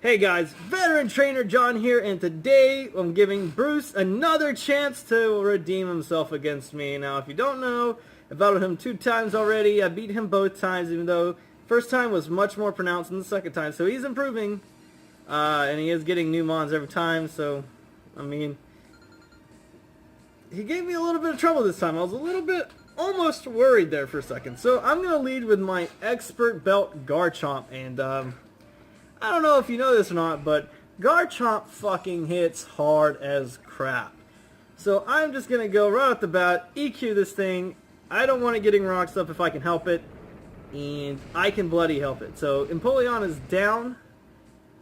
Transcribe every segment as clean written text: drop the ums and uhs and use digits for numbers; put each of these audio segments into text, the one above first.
Hey guys, veteran Trainer Jon here, and today I'm giving Bruce another chance to redeem himself against me. Now, if you don't know, I battled him 2 times already. I beat him both times, even though first time was much more pronounced than the second time. So he's improving, and he is getting new mons every time. So, I mean, he gave me a little bit of trouble this time. I was a little bit almost worried there for a second. So I'm going to lead with my expert belt Garchomp, and I don't know if you know this or not, but Garchomp fucking hits hard as crap. So I'm just going to go right off the bat, EQ this thing. I don't want it getting rocked up if I can help it, and I can bloody help it. So Empoleon is down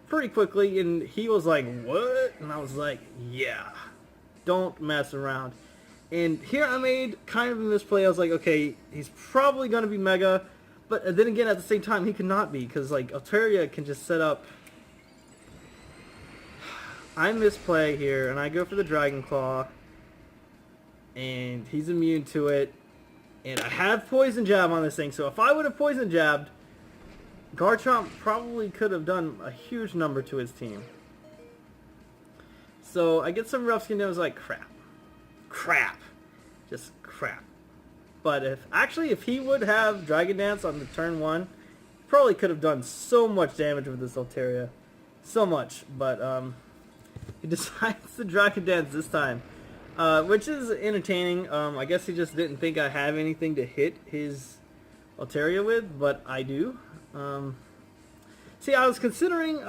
pretty quickly, and he was like, what? And I was like, yeah, don't mess around. And here I made kind of a misplay. I was like, okay, he's probably going to be Mega. But then again, at the same time, he cannot be, because like Altaria can just set up. I misplay here, and I go for the Dragon Claw, and he's immune to it. And I have Poison Jab on this thing, so if I would have Poison Jabbed, Garchomp probably could have done a huge number to his team. So I get some rough skin, and I was like, crap, just crap. But if he would have Dragon Dance on the turn 1, probably could have done so much damage with this Altaria. So much. But he decides to Dragon Dance this time. Which is entertaining. I guess he just didn't think I have anything to hit his Altaria with, but I do. See, I was considering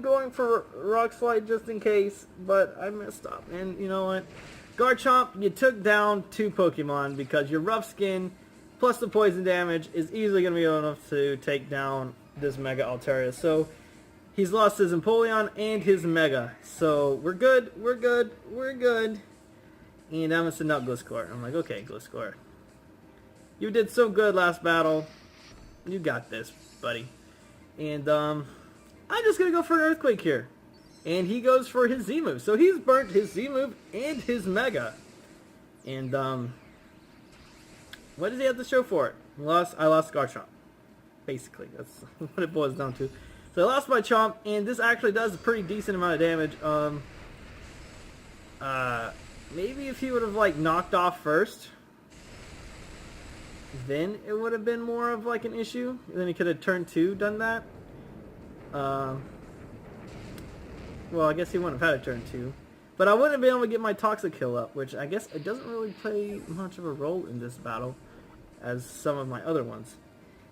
going for Rock Slide just in case, but I messed up. And you know what? Garchomp, you took down 2 Pokemon because your rough skin plus the poison damage is easily going to be enough to take down this Mega Altaria. So he's lost his Empoleon and his Mega. So we're good. And I'm going to send out Gliscor. I'm like, okay, Gliscor, you did so good last battle. You got this, buddy. And I'm just going to go for an Earthquake here. And he goes for his Z move. So he's burnt his Z move and his Mega. And what does he have to show for it? I lost Garchomp. Basically, that's what it boils down to. So I lost my Chomp, and this actually does a pretty decent amount of damage. Maybe if he would have like knocked off first, then it would have been more of like an issue. Then he could have turn 2 done that. Well, I guess he wouldn't have had a turn 2. But I wouldn't have been able to get my Toxic Kill up, which I guess it doesn't really play much of a role in this battle as some of my other ones.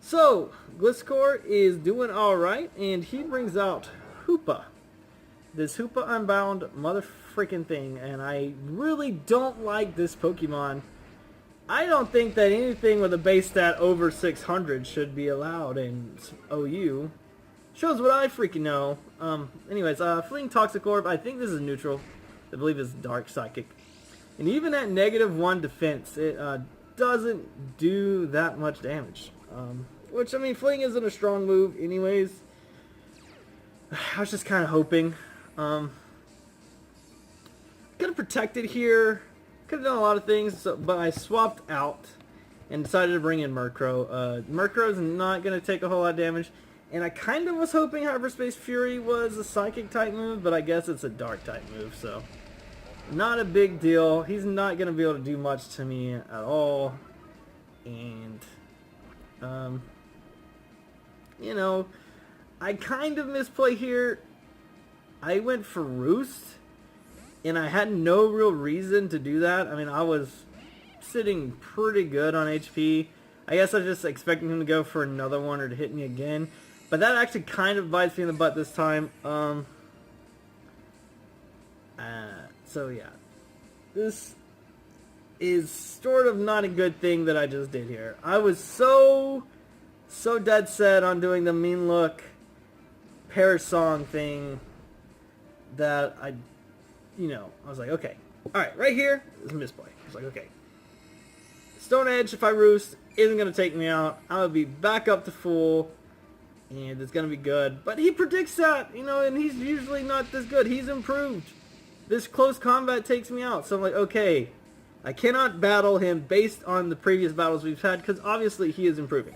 So, Gliscor is doing alright, and he brings out Hoopa. This Hoopa Unbound mother-freaking thing, and I really don't like this Pokemon. I don't think that anything with a base stat over 600 should be allowed in OU. Shows what I freaking know. Anyways, Fleeing Toxic Orb, I think this is neutral. I believe it's Dark Psychic. And even at -1 defense, it doesn't do that much damage. Which, I mean, Fleeing isn't a strong move anyways. I was just kind of hoping. Could have protected here. Could have done a lot of things, but I swapped out and decided to bring in Murkrow. Murkrow's not going to take a whole lot of damage. And I kind of was hoping Hyperspace Fury was a Psychic type move, but I guess it's a Dark type move, so not a big deal. He's not going to be able to do much to me at all. And, you know, I kind of misplay here. I went for Roost, and I had no real reason to do that. I mean, I was sitting pretty good on HP. I guess I was just expecting him to go for another one or to hit me again. But that actually kind of bites me in the butt this time. So yeah. This is sort of not a good thing that I just did here. I was so dead set on doing the mean look Paris song thing that I was like, okay. Alright, right here is a misplay. I was like, okay. Stone Edge, if I Roost, isn't going to take me out. I would be back up to full. And it's going to be good. But he predicts that, and he's usually not this good. He's improved. This close combat takes me out. So I'm like, okay, I cannot battle him based on the previous battles we've had, because obviously he is improving.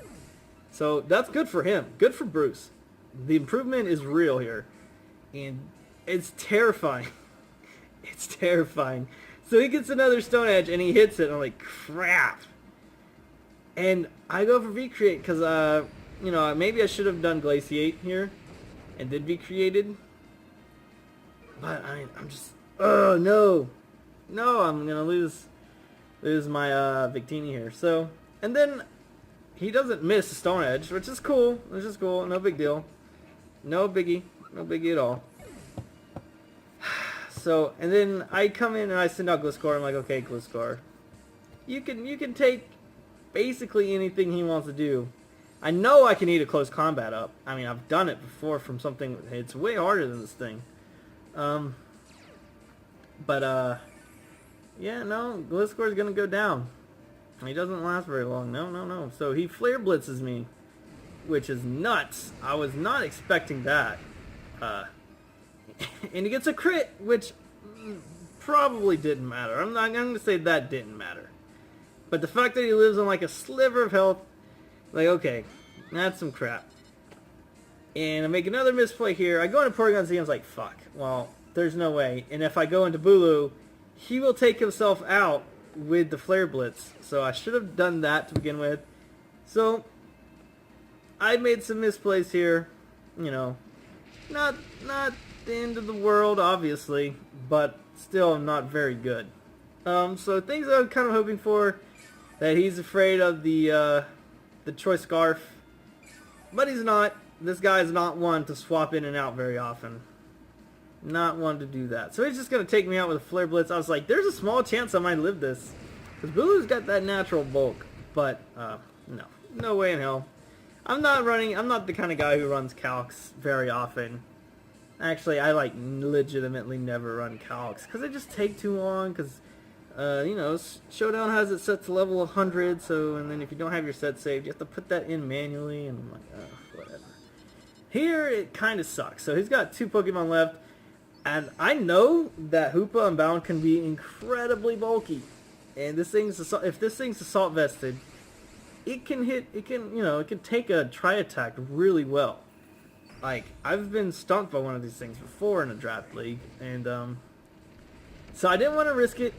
So that's good for him. Good for Bruce. the improvement is real here. And it's terrifying. It's terrifying. So he gets another Stone Edge and he hits it. And I'm like, crap. And I go for V-Create because, you know, maybe I should have done Glaciate here and did V-Created. But I'm just, oh no. No, I'm going to lose my Victini here. So, and then he doesn't miss a Stone Edge, which is cool. Which is cool. No big deal. No biggie. No biggie at all. So, and then I come in and I send out Gliscor. I'm like, okay, Gliscor, you can take basically anything he wants to do. I know I can eat a close combat up. I mean, I've done it before from something. It's way harder than this thing. Yeah, no, Gliscor is gonna go down. He doesn't last very long. No. So he Flare Blitzes me, which is nuts. I was not expecting that. And he gets a crit, which probably didn't matter. I'm going to say that didn't matter. But the fact that he lives on like a sliver of health, like, okay, that's some crap. And I make another misplay here. I go into Porygon Z and I was like, fuck, well, there's no way. And if I go into Bulu, he will take himself out with the Flare Blitz. So I should have done that to begin with. So I made some misplays here. You know, not the end of the world, obviously, but still not very good. So things I'm kind of hoping for, that he's afraid of the Choice Scarf, but he's not. This guy is not one to swap in and out very often. Not one to do that. So he's just going to take me out with a Flare Blitz. I was like, there's a small chance I might live this, because Bulu's got that natural bulk, but no way in hell. I'm not the kind of guy who runs calcs very often. Actually, I like legitimately never run calcs because they just take too long. Because you know, Showdown has it set to level 100, so and then if you don't have your set saved, you have to put that in manually, and I'm like, whatever. Here it kind of sucks. So he's got 2 Pokemon left, and I know that Hoopa Unbound can be incredibly bulky, and this thing's if this thing's Assault Vested, it can take a Tri-Attack really well. Like, I've been stumped by one of these things before in a draft league, and so I didn't want to risk it,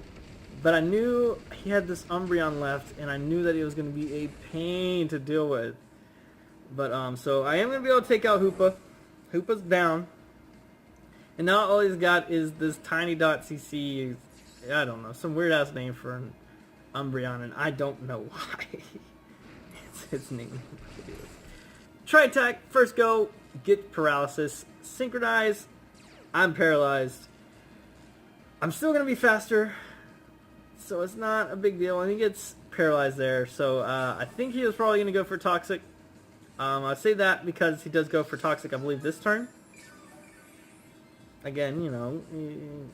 but I knew he had this Umbreon left, and I knew that it was going to be a pain to deal with. But so I am going to be able to take out Hoopa. Hoopa's down, and now all he's got is this Tiny Dot CC. I don't know, some weird ass name for an Umbreon, and I don't know why. It's name. Tri-Attack, first go, get Paralysis, Synchronize, I'm paralyzed. I'm still going to be faster, so it's not a big deal, and he gets paralyzed there, so I think he was probably going to go for Toxic. I say that because he does go for Toxic, I believe, this turn. Again, you know,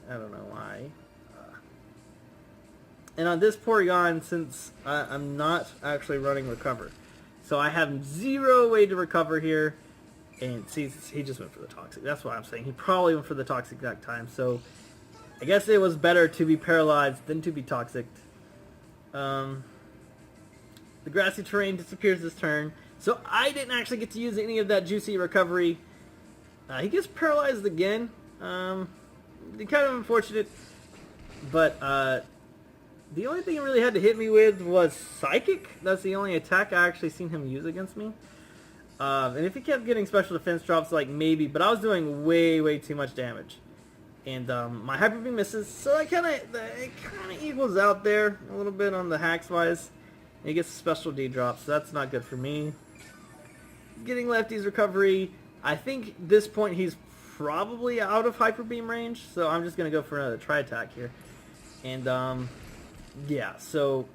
I don't know why. And on this Porygon, since I'm not actually running Recover, so I have 0 way to recover here, and see, he just went for the Toxic. That's what I'm saying. He probably went for the Toxic that time, so I guess it was better to be paralyzed than to be Toxic. The Grassy Terrain disappears this turn, so I didn't actually get to use any of that juicy recovery. He gets paralyzed again. Kind of unfortunate, but the only thing he really had to hit me with was Psychic. That's the only attack I actually seen him use against me. And if he kept getting special defense drops, like maybe, but I was doing way too much damage. And my Hyper Beam misses, so it kind of equals out there a little bit on the hacks wise. And he gets a special D drop, so that's not good for me. Getting Lefty's recovery, I think at this point he's probably out of Hyper Beam range, so I'm just gonna go for another Tri-Attack here. And yeah, so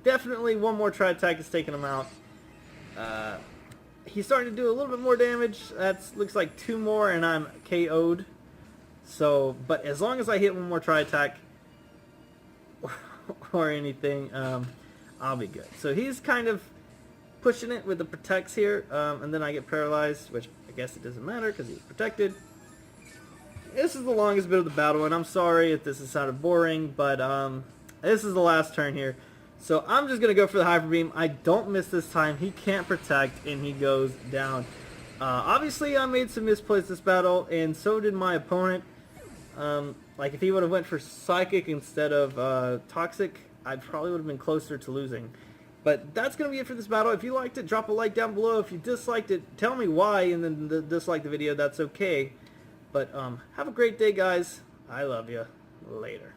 definitely one more Tri-Attack is taking him out. He's starting to do a little bit more damage. That looks like 2 more and I'm KO'd. So, but as long as I hit one more Tri-Attack or anything, I'll be good. So he's kind of pushing it with the Protects here, and then I get paralyzed, which I guess it doesn't matter because he's protected. This is the longest bit of the battle, and I'm sorry if this has sounded boring, but this is the last turn here. So I'm just going to go for the Hyper Beam. I don't miss this time. He can't protect, and he goes down. Obviously, I made some misplays this battle, and so did my opponent. Like, if he would have went for Psychic instead of Toxic, I probably would have been closer to losing. But that's going to be it for this battle. If you liked it, drop a like down below. If you disliked it, tell me why, and then dislike the video. That's okay. But have a great day, guys. I love you. Later.